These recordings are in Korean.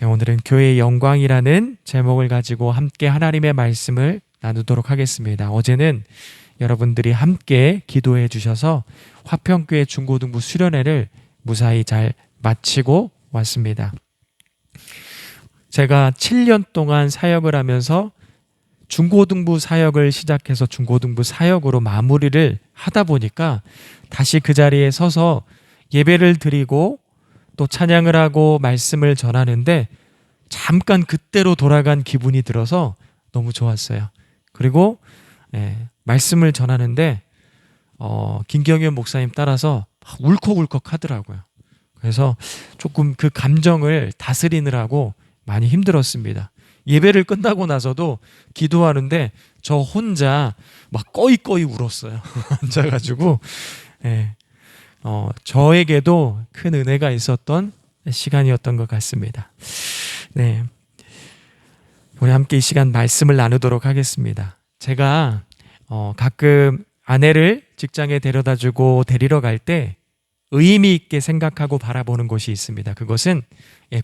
오늘은 교회의 영광이라는 제목을 가지고 함께 하나님의 말씀을 나누도록 하겠습니다. 어제는 여러분들이 함께 기도해 주셔서 화평교회 중고등부 수련회를 무사히 잘 마치고 왔습니다. 제가 7년 동안 사역을 하면서 중고등부 사역을 시작해서 중고등부 사역으로 마무리를 하다 보니까 다시 그 자리에 서서 예배를 드리고 또 찬양을 하고 말씀을 전하는데 잠깐 그때로 돌아간 기분이 들어서 너무 좋았어요. 그리고 말씀을 전하는데 김경현 목사님 따라서 울컥울컥 하더라고요. 그래서 조금 그 감정을 다스리느라고 많이 힘들었습니다. 예배를 끝나고 나서도 기도하는데 저 혼자 막 꺼이꺼이 울었어요. 앉아가지고 저에게도 큰 은혜가 있었던 시간이었던 것 같습니다. 네, 우리 함께 이 시간 말씀을 나누도록 하겠습니다. 제가 가끔 아내를 직장에 데려다주고 데리러 갈 때 의미 있게 생각하고 바라보는 곳이 있습니다. 그것은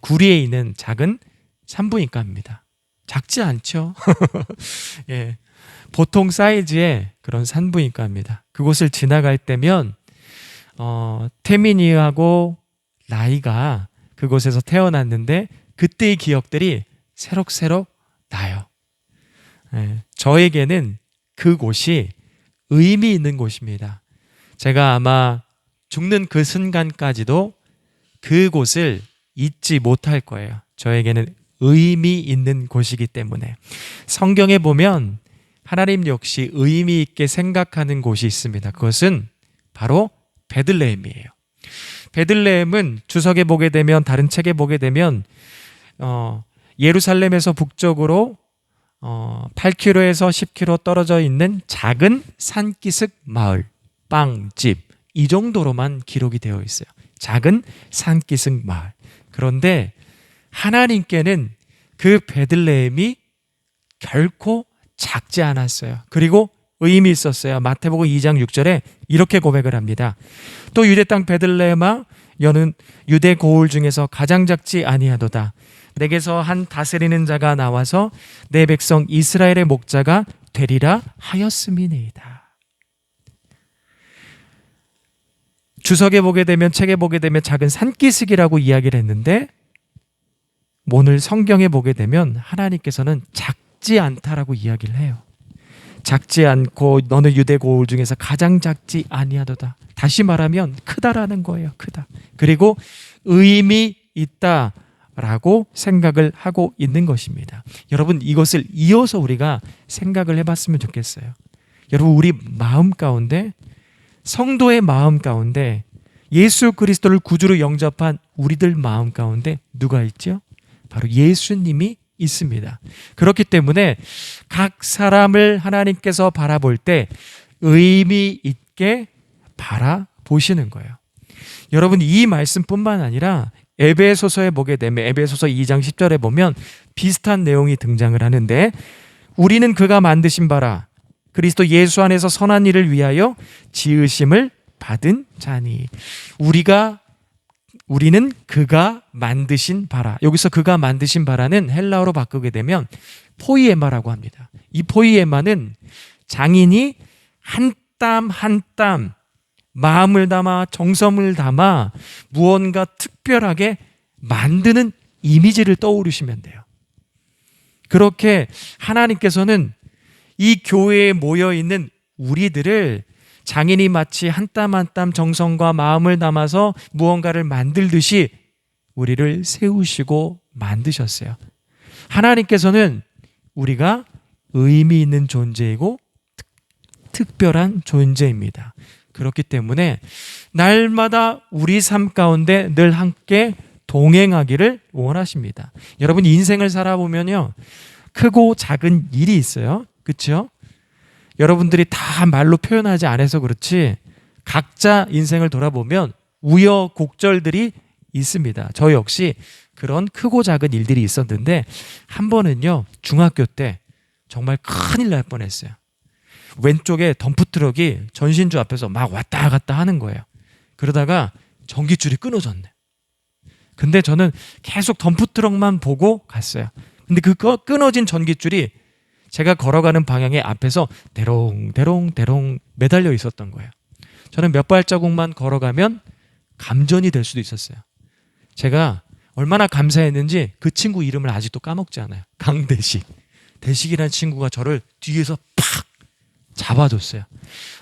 구리에 있는 작은 산부인과입니다. 작지 않죠? 보통 사이즈의 그런 산부인과입니다. 그곳을 지나갈 때면 태민이하고 나이가 그곳에서 태어났는데 그때의 기억들이 새록새록 나요. 저에게는 그곳이 의미 있는 곳입니다. 제가 아마 죽는 그 순간까지도 그곳을 잊지 못할 거예요. 저에게는 의미 있는 곳이기 때문에. 성경에 보면 하나님 역시 의미 있게 생각하는 곳이 있습니다. 그것은 바로 베들레헴이에요. 베들레헴은 주석에 보게 되면, 다른 책에 보게 되면 예루살렘에서 북쪽으로 8km에서 10km 떨어져 있는 작은 산기슭 마을, 빵집, 이 정도로만 기록이 되어 있어요. 작은 산기슭 마을. 그런데 하나님께는 그 베들레헴이 결코 작지 않았어요. 그리고 의미 있었어요. 마태복음 2장 6절에 이렇게 고백을 합니다. 또 유대 땅 베들레헴아, 너는 유대 고을 중에서 가장 작지 아니하도다. 내게서 한 다스리는 자가 나와서 내 백성 이스라엘의 목자가 되리라 하였음이니이다. 주석에 보게 되면, 책에 보게 되면 작은 산기슭이라고 이야기를 했는데 오늘 성경에 보게 되면 하나님께서는 작지 않다라고 이야기를 해요. 작지 않고 너는 유대 고을 중에서 가장 작지 아니하도다. 다시 말하면 크다라는 거예요. 크다. 그리고 의미 있다라고 생각을 하고 있는 것입니다. 여러분, 이것을 이어서 우리가 생각을 해봤으면 좋겠어요. 여러분, 우리 마음 가운데, 성도의 마음 가운데, 예수 그리스도를 구주로 영접한 우리들 마음 가운데 누가 있죠? 바로 예수님이 있습니다. 그렇기 때문에 각 사람을 하나님께서 바라볼 때 의미 있게 바라보시는 거예요. 여러분, 이 말씀뿐만 아니라 에베소서에 보게 되면, 에베소서 2장 10절에 보면 비슷한 내용이 등장을 하는데, 우리는 그가 만드신 바라 그리스도 예수 안에서 선한 일을 위하여 지으심을 받은 자니. 우리는 그가 만드신 바라. 여기서 그가 만드신 바라는 헬라어로 바꾸게 되면 포이에마라고 합니다. 이 포이에마는 장인이 한 땀 한 땀 마음을 담아 정성을 담아 무언가 특별하게 만드는 이미지를 떠오르시면 돼요. 그렇게 하나님께서는 이 교회에 모여있는 우리들을 장인이 마치 한 땀 한 땀 정성과 마음을 담아서 무언가를 만들듯이 우리를 세우시고 만드셨어요. 하나님께서는 우리가 의미 있는 존재이고 특별한 존재입니다. 그렇기 때문에 날마다 우리 삶 가운데 늘 함께 동행하기를 원하십니다. 여러분, 인생을 살아보면요, 크고 작은 일이 있어요. 그렇죠? 여러분들이 다 말로 표현하지 않아서 그렇지 각자 인생을 돌아보면 우여곡절들이 있습니다. 저 역시 그런 크고 작은 일들이 있었는데, 한 번은요, 중학교 때 정말 큰일 날 뻔했어요. 왼쪽에 덤프트럭이 전신주 앞에서 막 왔다 갔다 하는 거예요. 그러다가 전기줄이 끊어졌네. 근데 저는 계속 덤프트럭만 보고 갔어요. 근데 그 끊어진 전깃줄이 제가 걸어가는 방향의 앞에서 대롱대롱대롱 매달려 있었던 거예요. 저는 몇 발자국만 걸어가면 감전이 될 수도 있었어요. 제가 얼마나 감사했는지 그 친구 이름을 아직도 까먹지 않아요. 강대식. 대식이라는 친구가 저를 뒤에서 팍 잡아줬어요.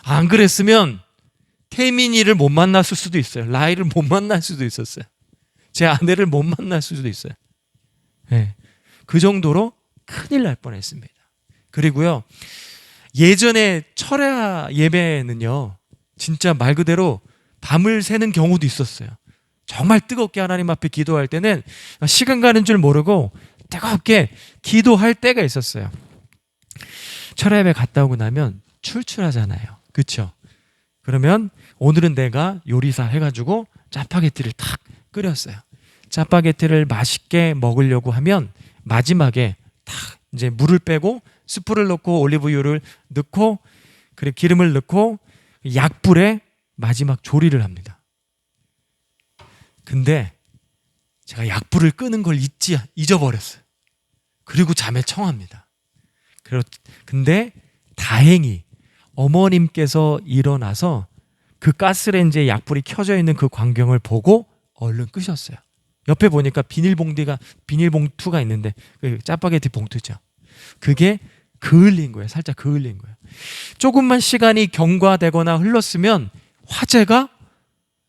안 그랬으면 태민이를 못 만났을 수도 있어요. 라이를 못 만날 수도 있었어요. 제 아내를 못 만날 수도 있어요. 네. 그 정도로 큰일 날 뻔했습니다. 그리고요, 예전에 철야 예배는요, 진짜 말 그대로 밤을 새는 경우도 있었어요. 정말 뜨겁게 하나님 앞에 기도할 때는 시간 가는 줄 모르고 뜨겁게 기도할 때가 있었어요. 철야 예배 갔다 오고 나면 출출하잖아요. 그렇죠? 그러면 오늘은 내가 요리사 해가지고 짜파게티를 탁 끓였어요. 짜파게티를 맛있게 먹으려고 하면 마지막에 탁 이제 물을 빼고 스프를 넣고 올리브유를 넣고 그리고 기름을 넣고 약불에 마지막 조리를 합니다. 근데 제가 약불을 끄는 걸 잊어버렸어요. 그리고 잠에 청합니다. 근데 다행히 어머님께서 일어나서 그 가스레인지에 약불이 켜져 있는 그 광경을 보고 얼른 끄셨어요. 옆에 보니까 비닐봉투가 있는데 그 짜파게티 봉투죠. 그게 그을린 거예요. 살짝 그을린 거예요. 조금만 시간이 경과되거나 흘렀으면 화재가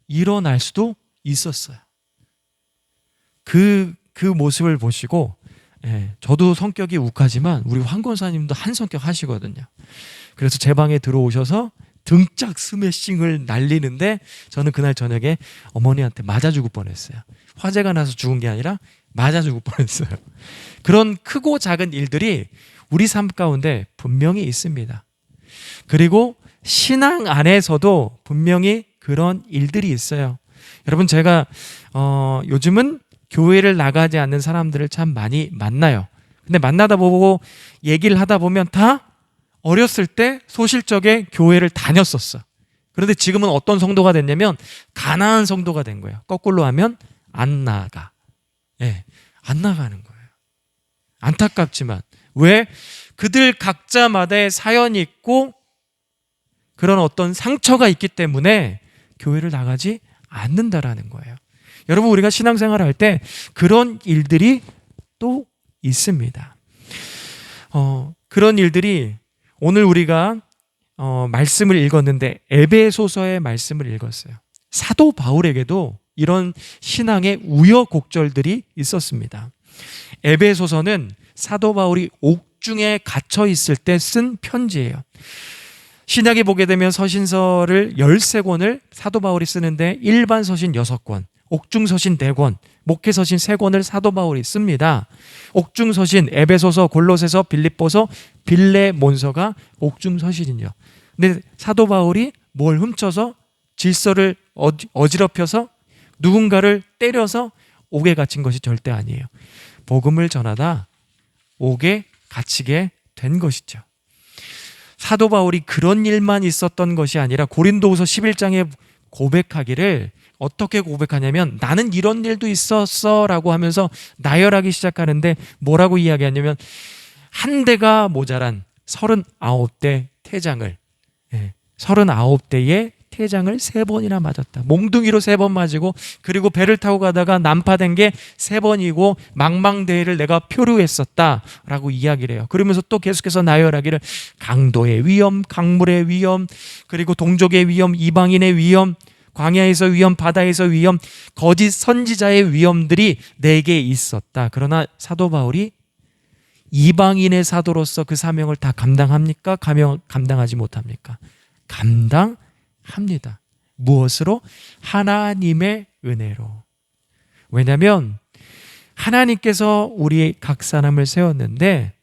일어날 수도 있었어요. 그 모습을 보시고 저도 성격이 욱하지만 우리 황 권사님도 한 성격 하시거든요. 그래서 제 방에 들어오셔서 등짝 스매싱을 날리는데 저는 그날 저녁에 어머니한테 맞아 죽을 뻔했어요. 화재가 나서 죽은 게 아니라 맞아 죽을 뻔했어요. 그런 크고 작은 일들이 우리 삶 가운데 분명히 있습니다. 그리고 신앙 안에서도 분명히 그런 일들이 있어요. 여러분, 제가 요즘은 교회를 나가지 않는 사람들을 참 많이 만나요. 근데 만나다 보고 얘기를 하다 보면 다 어렸을 때 소실적에 교회를 다녔었어. 그런데 지금은 어떤 성도가 됐냐면 가난한 성도가 된 거예요. 거꾸로 하면 안 나가. 안 나가는 거예요. 안타깝지만 왜? 그들 각자마다의 사연이 있고 그런 어떤 상처가 있기 때문에 교회를 나가지 않는다라는 거예요. 여러분, 우리가 신앙생활을 할 때 그런 일들이 또 있습니다. 그런 일들이 오늘 우리가 말씀을 읽었는데 에베소서의 말씀을 읽었어요. 사도 바울에게도 이런 신앙의 우여곡절들이 있었습니다. 에베소서는 사도 바울이 옥중에 갇혀 있을 때 쓴 편지예요. 신약에 보게 되면 서신서를 13권을 사도 바울이 쓰는데 일반 서신 6권, 옥중 서신 4권, 목회 서신 3권을 사도 바울이 씁니다. 옥중 서신 에베소서, 골로새서, 빌립보서, 빌레몬서가 옥중 서신이요. 근데 사도 바울이 뭘 훔쳐서 질서를 어지럽혀서 누군가를 때려서 옥에 갇힌 것이 절대 아니에요. 복음을 전하다 옥에 갇히게 된 것이죠. 사도 바울이 그런 일만 있었던 것이 아니라 고린도후서 11장에 고백하기를 어떻게 고백하냐면 나는 이런 일도 있었어 라고 하면서 나열하기 시작하는데 뭐라고 이야기하냐면 한 대가 모자란 39대 태장을 39대의 태장을 3번이나 맞았다. 몽둥이로 3번 맞고 그리고 배를 타고 가다가 난파된 게 3번이고 망망대해를 내가 표류했었다라고 이야기를 해요. 그러면서 또 계속해서 나열하기를 강도의 위험, 강물의 위험, 그리고 동족의 위험, 이방인의 위험, 광야에서 위험, 바다에서 위험, 거짓 선지자의 위험들이 내게 있었다. 그러나 사도 바울이 이방인의 사도로서 그 사명을 다 감당합니까? 감당하지 못합니까? 감당합니다. 무엇으로? 하나님의 은혜로. 왜냐하면 하나님께서 우리 각 사람을 세웠는데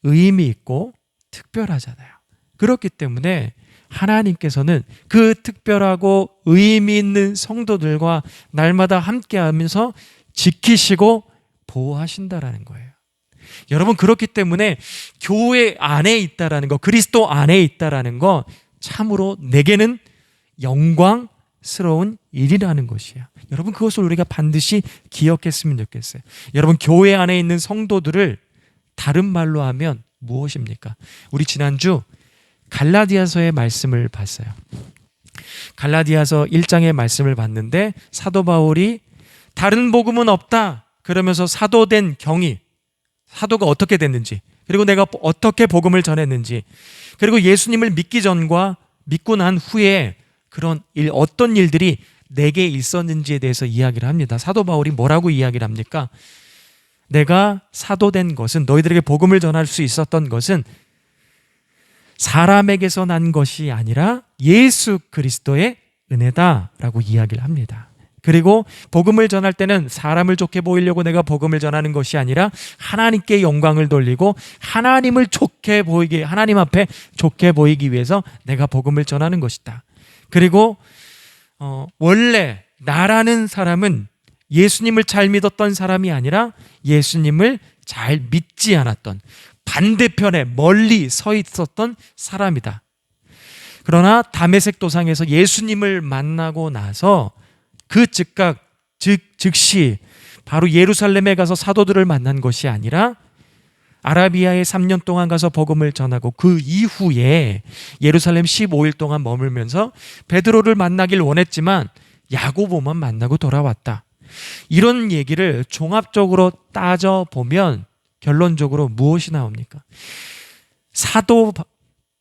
의미 있고 특별하잖아요. 그렇기 때문에 하나님께서는 그 특별하고 의미 있는 성도들과 날마다 함께하면서 지키시고 보호하신다라는 거예요. 여러분, 그렇기 때문에 교회 안에 있다라는 거, 그리스도 안에 있다라는 거 참으로 내게는 영광, 영광스러운 일이라는 것이야. 여러분, 그것을 우리가 반드시 기억했으면 좋겠어요. 여러분, 교회 안에 있는 성도들을 다른 말로 하면 무엇입니까? 우리 지난주 갈라디아서의 말씀을 봤어요. 갈라디아서 1장의 말씀을 봤는데 사도 바울이 다른 복음은 없다 그러면서 사도된 경위, 사도가 어떻게 됐는지, 그리고 내가 어떻게 복음을 전했는지, 그리고 예수님을 믿기 전과 믿고 난 후에 그런 어떤 일들이 내게 있었는지에 대해서 이야기를 합니다. 사도 바울이 뭐라고 이야기를 합니까? 내가 사도된 것은, 너희들에게 복음을 전할 수 있었던 것은 사람에게서 난 것이 아니라 예수 그리스도의 은혜다라고 이야기를 합니다. 그리고 복음을 전할 때는 사람을 좋게 보이려고 내가 복음을 전하는 것이 아니라 하나님께 영광을 돌리고 하나님을 좋게 보이게, 하나님 앞에 좋게 보이기 위해서 내가 복음을 전하는 것이다. 그리고 원래 나라는 사람은 예수님을 잘 믿었던 사람이 아니라 예수님을 잘 믿지 않았던, 반대편에 멀리 서 있었던 사람이다. 그러나 다메섹 도상에서 예수님을 만나고 나서 그 즉시 바로 예루살렘에 가서 사도들을 만난 것이 아니라 아라비아에 3년 동안 가서 복음을 전하고 그 이후에 예루살렘 15일 동안 머물면서 베드로를 만나길 원했지만 야고보만 만나고 돌아왔다. 이런 얘기를 종합적으로 따져보면 결론적으로 무엇이 나옵니까? 사도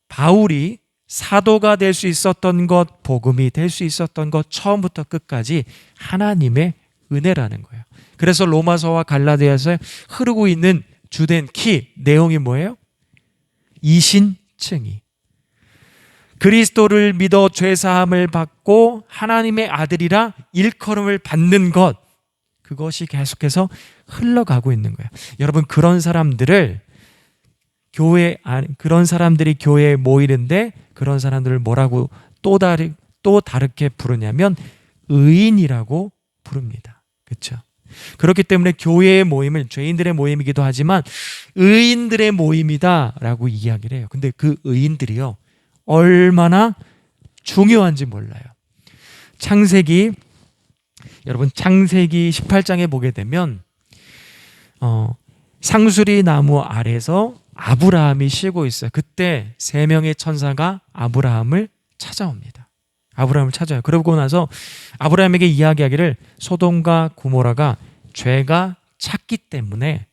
바울이 사도가 될 수 있었던 것, 복음이 될 수 있었던 것, 처음부터 끝까지 하나님의 은혜라는 거예요. 그래서 로마서와 갈라디아서에 흐르고 있는 주된 내용이 뭐예요? 이신칭의. 그리스도를 믿어 죄사함을 받고 하나님의 아들이라 일컬음을 받는 것, 그것이 계속해서 흘러가고 있는 거예요. 여러분, 그런 사람들이 교회에 모이는데 그런 사람들을 뭐라고 또 다르게 부르냐면 의인이라고 부릅니다. 그렇죠? 그렇기 때문에 교회의 모임은 죄인들의 모임이기도 하지만 의인들의 모임이다라고 이야기를 해요. 근데 그 의인들이요, 얼마나 중요한지 몰라요. 여러분, 창세기 18장에 보게 되면 상수리 나무 아래서 아브라함이 쉬고 있어요. 그때 3명의 천사가 아브라함을 찾아옵니다. 아브라함을 찾아요. 그러고 나서 아브라함에게 이야기하기를 소돔과 고모라가 죄가 찼기 때문에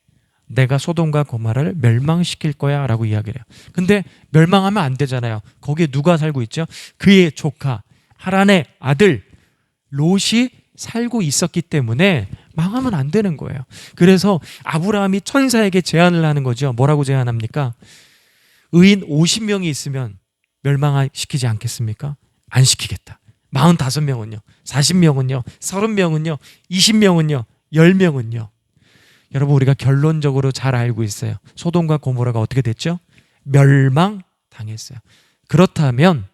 내가 소돔과 고모라를 멸망시킬 거야 라고 이야기를 해요. 근데 멸망하면 안 되잖아요. 거기에 누가 살고 있죠? 그의 조카 하란의 아들 롯이 살고 있었기 때문에 망하면 안 되는 거예요. 그래서 아브라함이 천사에게 제안을 하는 거죠. 뭐라고 제안합니까? 의인 50명이 있으면 멸망시키지 않겠습니까? 안 시키겠다. 45명은요? 40명은요? 30명은요? 20명은요? 10명은요? 여러분, 우리가 결론적으로 잘 알고 있어요. 소돔과 고모라가 어떻게 됐죠? 멸망당했어요. 그렇다면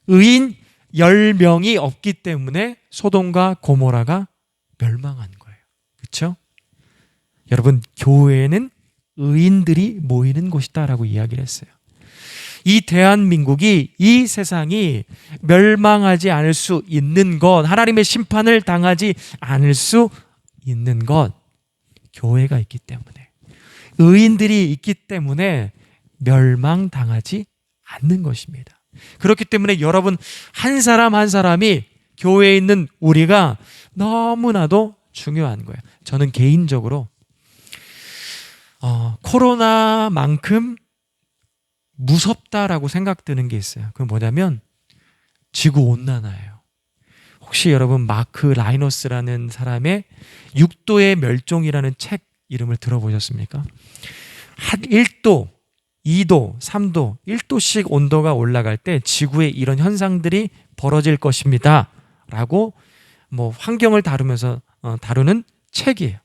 의인 10명이 없기 때문에 소돔과 고모라가 멸망한 거예요. 그렇죠? 여러분, 교회는 의인들이 모이는 곳이다라고 이야기를 했어요. 이 대한민국이, 이 세상이 멸망하지 않을 수 있는 것, 하나님의 심판을 당하지 않을 수 있는 것, 교회가 있기 때문에, 의인들이 있기 때문에 멸망당하지 않는 것입니다. 그렇기 때문에 여러분, 한 사람 한 사람이, 교회에 있는 우리가 너무나도 중요한 거예요. 저는 개인적으로 코로나만큼 무섭다라고 생각드는 게 있어요. 그건 뭐냐면 지구온난화예요. 혹시 여러분 마크 라이너스라는 사람의 6도의 멸종이라는 책 이름을 들어보셨습니까? 한 1도, 2도, 3도, 1도씩 온도가 올라갈 때 지구에 이런 현상들이 벌어질 것입니다 라고 환경을 다루는 책이에요.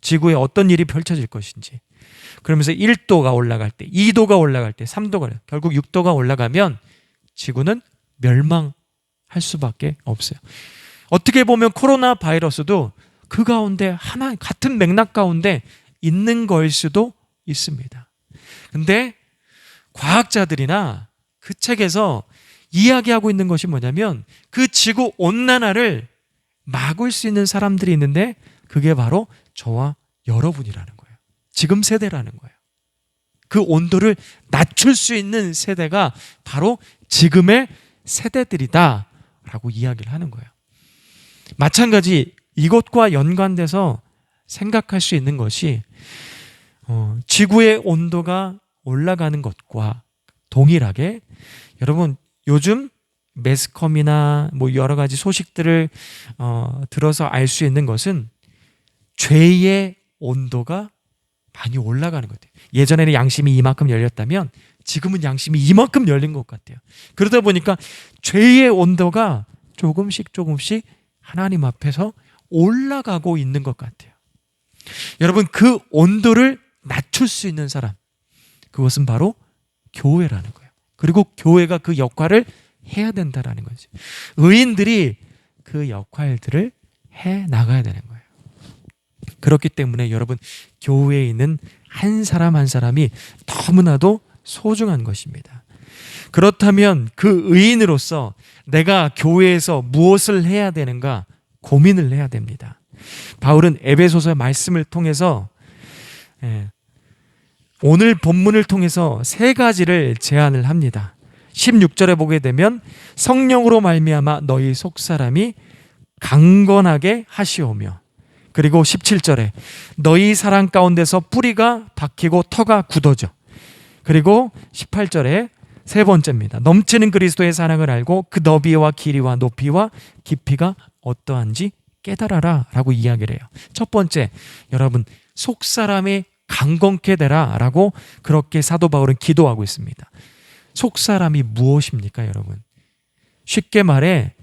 지구에 어떤 일이 펼쳐질 것인지. 그러면서 1도가 올라갈 때, 2도가 올라갈 때, 3도가, 결국 6도가 올라가면 지구는 멸망할 수밖에 없어요. 어떻게 보면 코로나 바이러스도 그 가운데 같은 맥락 가운데 있는 거일 수도 있습니다. 근데 과학자들이나 그 책에서 이야기하고 있는 것이 뭐냐면 그 지구 온난화를 막을 수 있는 사람들이 있는데 그게 바로 저와 여러분이라는 거예요. 지금 세대라는 거예요. 그 온도를 낮출 수 있는 세대가 바로 지금의 세대들이다 라고 이야기를 하는 거예요. 마찬가지 이것과 연관돼서 생각할 수 있는 것이 지구의 온도가 올라가는 것과 동일하게 여러분 요즘 매스컴이나 뭐 여러 가지 소식들을 들어서 알 수 있는 것은 죄의 온도가 많이 올라가는 것 같아요. 예전에는 양심이 이만큼 열렸다면 지금은 양심이 이만큼 열린 것 같아요. 그러다 보니까 죄의 온도가 조금씩 하나님 앞에서 올라가고 있는 것 같아요. 여러분 그 온도를 낮출 수 있는 사람, 그것은 바로 교회라는 거예요. 그리고 교회가 그 역할을 해야 된다라는 거죠. 의인들이 그 역할들을 해 나가야 되는 거예요. 그렇기 때문에 여러분 교회에 있는 한 사람 한 사람이 너무나도 소중한 것입니다. 그렇다면 그 의인으로서 내가 교회에서 무엇을 해야 되는가 고민을 해야 됩니다. 바울은 에베소서의 말씀을 통해서 오늘 본문을 통해서 세 가지를 제안을 합니다. 16절에 보게 되면 성령으로 말미암아 너희 속사람이 강건하게 하시오며, 그리고 17절에 너희 사랑 가운데서 뿌리가 박히고 터가 굳어져, 그리고 18절에 세 번째입니다. 넘치는 그리스도의 사랑을 알고 그 너비와 길이와 높이와 깊이가 어떠한지 깨달아라 라고 이야기를 해요. 첫 번째, 여러분 속사람이 강건케 되라 라고 그렇게 사도 바울은 기도하고 있습니다. 속사람이 무엇입니까 여러분? 쉽게 말해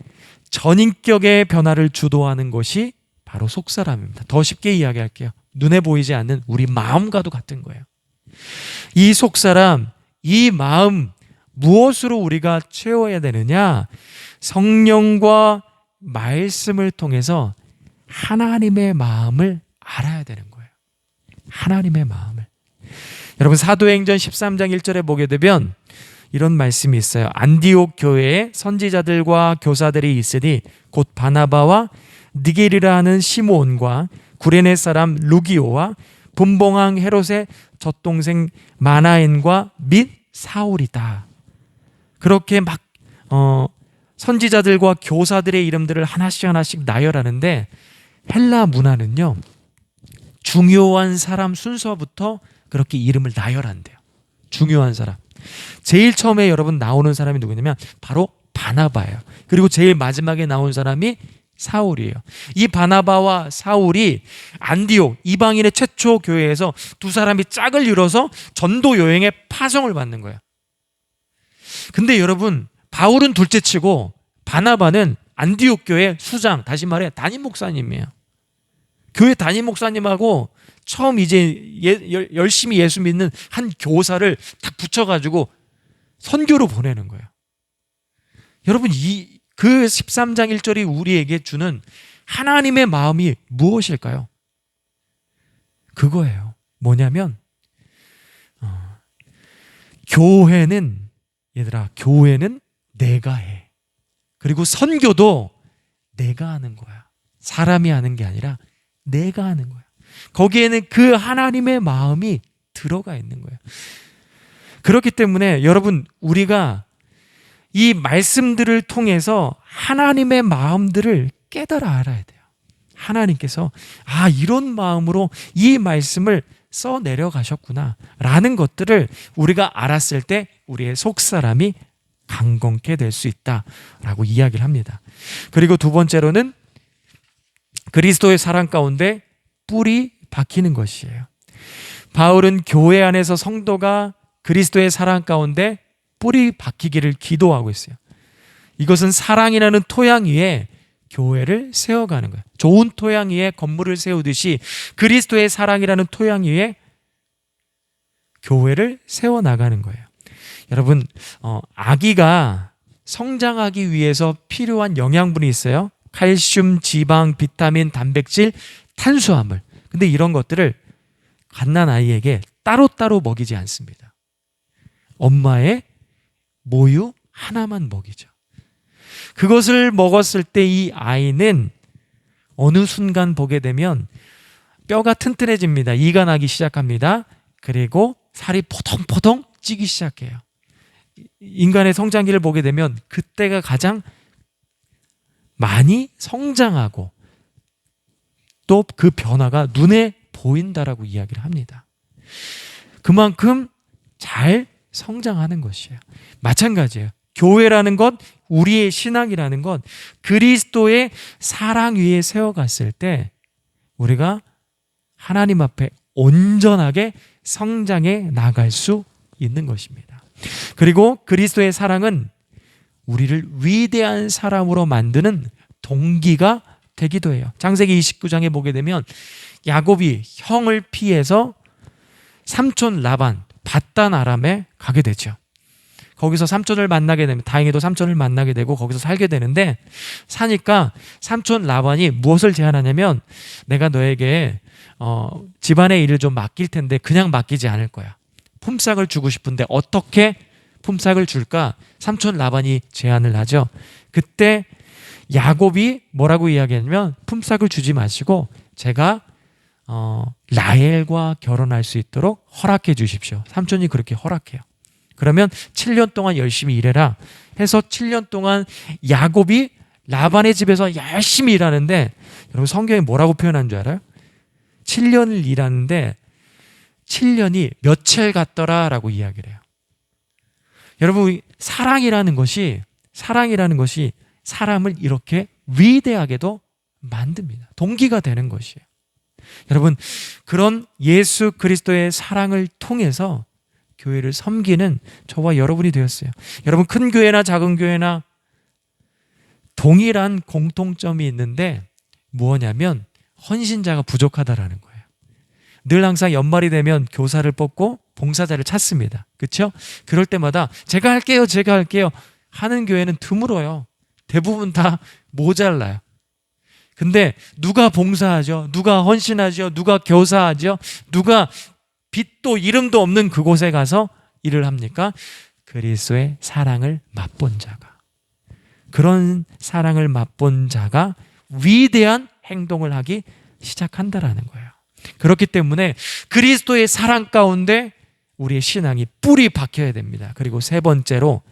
전인격의 변화를 주도하는 것이 바로 속사람입니다. 더 쉽게 이야기할게요. 눈에 보이지 않는 우리 마음과도 같은 거예요. 이 속사람, 이 마음 무엇으로 우리가 채워야 되느냐? 성령과 말씀을 통해서 하나님의 마음을 알아야 되는 거예요. 하나님의 마음을. 여러분 사도행전 13장 1절에 보게 되면 이런 말씀이 있어요. 안디옥 교회에 선지자들과 교사들이 있으니 곧 바나바와 니게리라 하는 시므온과 구레네 사람 루기오와 분봉왕 헤롯의 젖동생 마나엔과 및 사울이다. 그렇게 막 선지자들과 교사들의 이름들을 하나씩 나열하는데 헬라 문화는요 중요한 사람 순서부터 그렇게 이름을 나열한대요. 중요한 사람. 제일 처음에 여러분 나오는 사람이 누구냐면 바로 바나바예요. 그리고 제일 마지막에 나온 사람이 사울이에요. 이 바나바와 사울이 안디옥 이방인의 최초 교회에서 두 사람이 짝을 이뤄서 전도 여행에 파송을 받는 거예요. 근데 여러분 바울은 둘째치고 바나바는 안디옥 교회 수장, 다시 말해 담임 목사님이에요. 교회 담임 목사님하고 처음 이제 열심히 예수 믿는 한 교사를 딱 붙여가지고 선교로 보내는 거예요. 여러분 그 13장 1절이 우리에게 주는 하나님의 마음이 무엇일까요? 그거예요. 뭐냐면 교회는 얘들아 교회는 내가 해. 그리고 선교도 내가 하는 거야. 사람이 하는 게 아니라 내가 하는 거야. 거기에는 그 하나님의 마음이 들어가 있는 거예요. 그렇기 때문에 여러분 우리가 이 말씀들을 통해서 하나님의 마음들을 깨달아 알아야 돼요. 하나님께서 이런 마음으로 이 말씀을 써 내려가셨구나 라는 것들을 우리가 알았을 때 우리의 속사람이 강건케 될 수 있다라고 이야기를 합니다. 그리고 두 번째로는 그리스도의 사랑 가운데 뿔이 박히는 것이에요. 바울은 교회 안에서 성도가 그리스도의 사랑 가운데 뿔이 박히기를 기도하고 있어요. 이것은 사랑이라는 토양 위에 교회를 세워가는 거예요. 좋은 토양 위에 건물을 세우듯이 그리스도의 사랑이라는 토양 위에 교회를 세워나가는 거예요. 여러분 아기가 성장하기 위해서 필요한 영양분이 있어요. 칼슘, 지방, 비타민, 단백질, 탄수화물. 근데 이런 것들을 갓난아이에게 따로따로 먹이지 않습니다. 엄마의 모유 하나만 먹이죠. 그것을 먹었을 때 이 아이는 어느 순간 보게 되면 뼈가 튼튼해집니다. 이가 나기 시작합니다. 그리고 살이 포동포동 찌기 시작해요. 인간의 성장기를 보게 되면 그때가 가장 많이 성장하고 또 그 변화가 눈에 보인다라고 이야기를 합니다. 그만큼 잘 성장하는 것이에요. 마찬가지예요. 교회라는 것, 우리의 신앙이라는 것, 그리스도의 사랑 위에 세워갔을 때 우리가 하나님 앞에 온전하게 성장해 나갈 수 있는 것입니다. 그리고 그리스도의 사랑은 우리를 위대한 사람으로 만드는 동기가 되기도 해요. 창세기 29장에 보게 되면 야곱이 형을 피해서 삼촌 라반 밧단 아람에 가게 되죠. 거기서 삼촌을 만나게 되면 다행히도 삼촌을 만나게 되고 거기서 살게 되는데, 사니까 삼촌 라반이 무엇을 제안하냐면 내가 너에게 집안의 일을 좀 맡길 텐데 그냥 맡기지 않을 거야. 품삯을 주고 싶은데 어떻게 품삯을 줄까? 삼촌 라반이 제안을 하죠. 그때 야곱이 뭐라고 이야기하냐면 품삯을 주지 마시고 제가 라헬과 결혼할 수 있도록 허락해 주십시오. 삼촌이 그렇게 허락해요. 그러면 7년 동안 열심히 일해라 해서 7년 동안 야곱이 라반의 집에서 열심히 일하는데, 여러분 성경에 뭐라고 표현한 줄 알아요? 7년을 일하는데 7년이 며칠 같더라 라고 이야기를 해요. 여러분 사랑이라는 것이 사람을 이렇게 위대하게도 만듭니다. 동기가 되는 것이에요. 여러분 그런 예수 그리스도의 사랑을 통해서 교회를 섬기는 저와 여러분이 되었어요. 여러분 큰 교회나 작은 교회나 동일한 공통점이 있는데 뭐냐면 헌신자가 부족하다라는 거예요. 늘 항상 연말이 되면 교사를 뽑고 봉사자를 찾습니다. 그렇죠? 그럴 때마다 제가 할게요 하는 교회는 드물어요. 대부분 다 모자라요. 근데 누가 봉사하죠? 누가 헌신하죠? 누가 교사하죠? 누가 빛도 이름도 없는 그곳에 가서 일을 합니까? 그리스도의 사랑을 맛본 자가. 그런 사랑을 맛본 자가 위대한 행동을 하기 시작한다라는 거예요. 그렇기 때문에 그리스도의 사랑 가운데 우리의 신앙이 뿌리 박혀야 됩니다. 그리고 세 번째로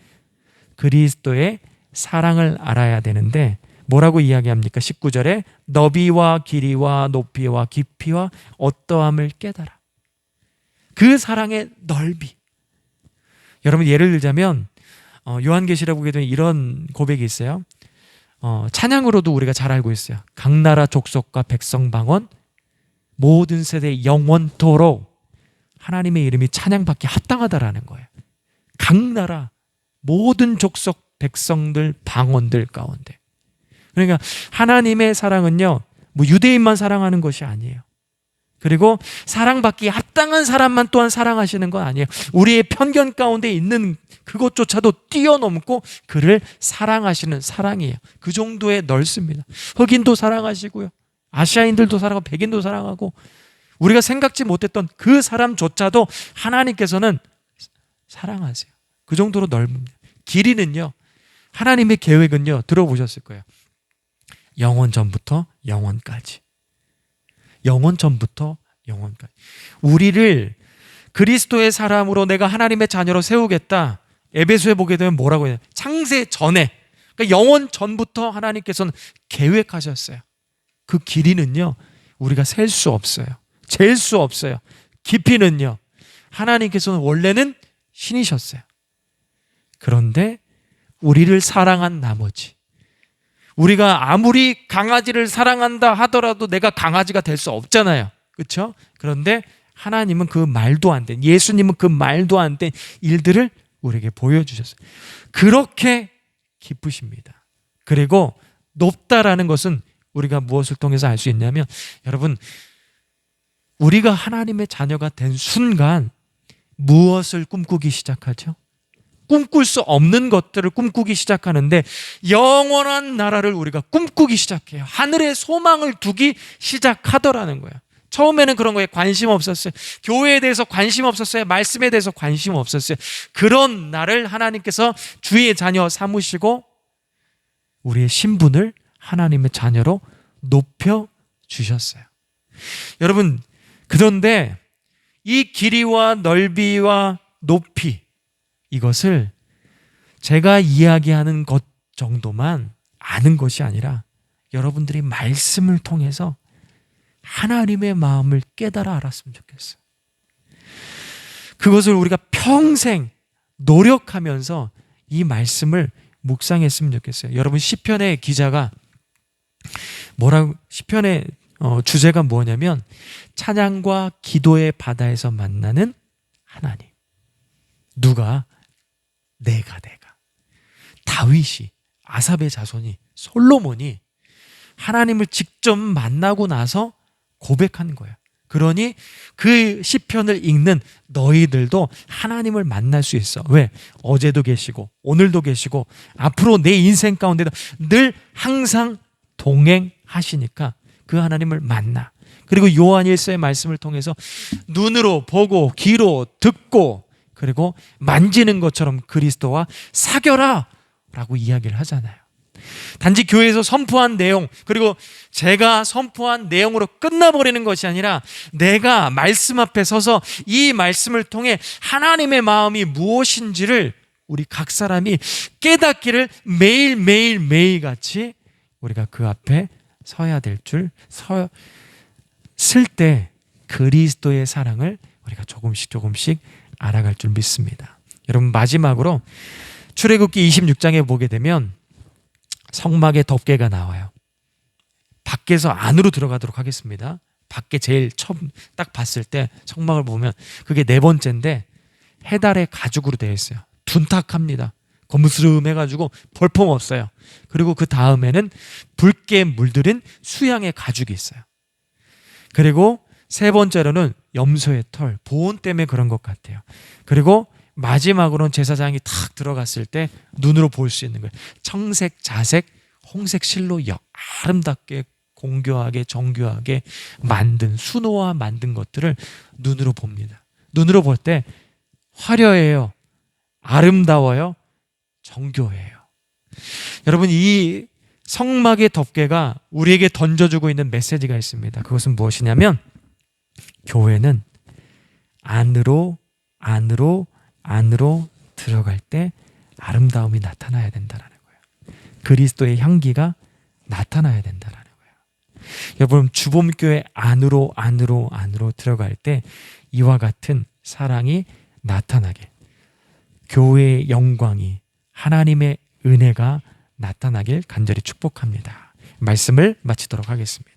그리스도의 사랑을 알아야 되는데 뭐라고 이야기합니까? 19절에 너비와 길이와 높이와 깊이와 어떠함을 깨달아. 그 사랑의 넓이. 여러분 예를 들자면 요한계시록 보게 되면 이런 고백이 있어요. 찬양으로도 우리가 잘 알고 있어요. 각 나라 족속과 백성 방언 모든 세대 영원토록 하나님의 이름이 찬양받기 합당하다라는 거예요. 각 나라 모든 족속 백성들 방언들 가운데. 그러니까 하나님의 사랑은요 뭐 유대인만 사랑하는 것이 아니에요. 그리고 사랑받기 합당한 사람만 또한 사랑하시는 건 아니에요. 우리의 편견 가운데 있는 그것조차도 뛰어넘고 그를 사랑하시는 사랑이에요. 그 정도에 넓습니다. 흑인도 사랑하시고요, 아시아인들도 사랑하고 백인도 사랑하고 우리가 생각지 못했던 그 사람조차도 하나님께서는 사랑하세요. 그 정도로 넓습니다. 길이는요, 하나님의 계획은요 들어보셨을 거예요. 영원 전부터 영원까지. 영원 전부터 영원까지. 우리를 그리스도의 사람으로 내가 하나님의 자녀로 세우겠다. 에베소에 보게 되면 뭐라고 해요? 창세 전에, 그러니까 영원 전부터 하나님께서는 계획하셨어요. 그 길이는요 우리가 셀 수 없어요. 잴 수 없어요. 깊이는요 하나님께서는 원래는 신이셨어요. 그런데 우리를 사랑한 나머지, 우리가 아무리 강아지를 사랑한다 하더라도 내가 강아지가 될 수 없잖아요. 그렇죠? 그런데 하나님은 그 말도 안 된, 예수님은 그 말도 안 된 일들을 우리에게 보여주셨어요. 그렇게 기쁘십니다. 그리고 높다라는 것은 우리가 무엇을 통해서 알 수 있냐면, 여러분 우리가 하나님의 자녀가 된 순간 무엇을 꿈꾸기 시작하죠? 꿈꿀 수 없는 것들을 꿈꾸기 시작하는데 영원한 나라를 우리가 꿈꾸기 시작해요. 하늘에 소망을 두기 시작하더라는 거예요. 처음에는 그런 거에 관심 없었어요. 교회에 대해서 관심 없었어요. 말씀에 대해서 관심 없었어요. 그런 나를 하나님께서 주의 자녀 삼으시고 우리의 신분을 하나님의 자녀로 높여 주셨어요. 여러분, 그런데 이 길이와 넓이와 높이, 이것을 제가 이야기하는 것 정도만 아는 것이 아니라 여러분들이 말씀을 통해서 하나님의 마음을 깨달아 알았으면 좋겠어요. 그것을 우리가 평생 노력하면서 이 말씀을 묵상했으면 좋겠어요. 여러분, 시편의 기자가 시편의 주제가 뭐냐면 찬양과 기도의 바다에서 만나는 하나님. 누가? 내가. 다윗이, 아삽의 자손이, 솔로몬이 하나님을 직접 만나고 나서 고백한 거예요. 그러니 그 시편을 읽는 너희들도 하나님을 만날 수 있어. 왜? 어제도 계시고 오늘도 계시고 앞으로 내 인생 가운데도 늘 항상 동행하시니까 그 하나님을 만나. 그리고 요한일서의 말씀을 통해서 눈으로 보고 귀로 듣고 그리고 만지는 것처럼 그리스도와 사겨라 라고 이야기를 하잖아요. 단지 교회에서 선포한 내용, 그리고 제가 선포한 내용으로 끝나버리는 것이 아니라 내가 말씀 앞에 서서 이 말씀을 통해 하나님의 마음이 무엇인지를 우리 각 사람이 깨닫기를 매일같이 우리가 그 앞에 서야 될 줄, 쓸 때 그리스도의 사랑을 우리가 조금씩 알아갈 줄 믿습니다. 여러분, 마지막으로 출애굽기 26장에 보게 되면 성막의 덮개가 나와요. 밖에서 안으로 들어가도록 하겠습니다. 밖에 제일 처음 딱 봤을 때 성막을 보면 그게 네 번째인데 해달의 가죽으로 되어 있어요. 둔탁합니다. 거무스름해가지고 볼품 없어요. 그리고 그 다음에는 붉게 물들인 수양의 가죽이 있어요. 그리고 세 번째로는 염소의 털, 보온 때문에 그런 것 같아요. 그리고 마지막으로는 제사장이 탁 들어갔을 때 눈으로 볼 수 있는 거예요. 청색, 자색, 홍색 실로 아름답게 공교하게 정교하게 만든, 수놓아 만든 것들을 눈으로 봅니다. 눈으로 볼 때 화려해요. 아름다워요. 정교해요. 여러분, 이 성막의 덮개가 우리에게 던져주고 있는 메시지가 있습니다. 그것은 무엇이냐면 교회는 안으로 들어갈 때 아름다움이 나타나야 된다는 거예요. 그리스도의 향기가 나타나야 된다는 거예요. 여러분, 주봄교회 안으로 들어갈 때 이와 같은 사랑이 나타나게, 교회의 영광이, 하나님의 은혜가 나타나길 간절히 축복합니다. 말씀을 마치도록 하겠습니다.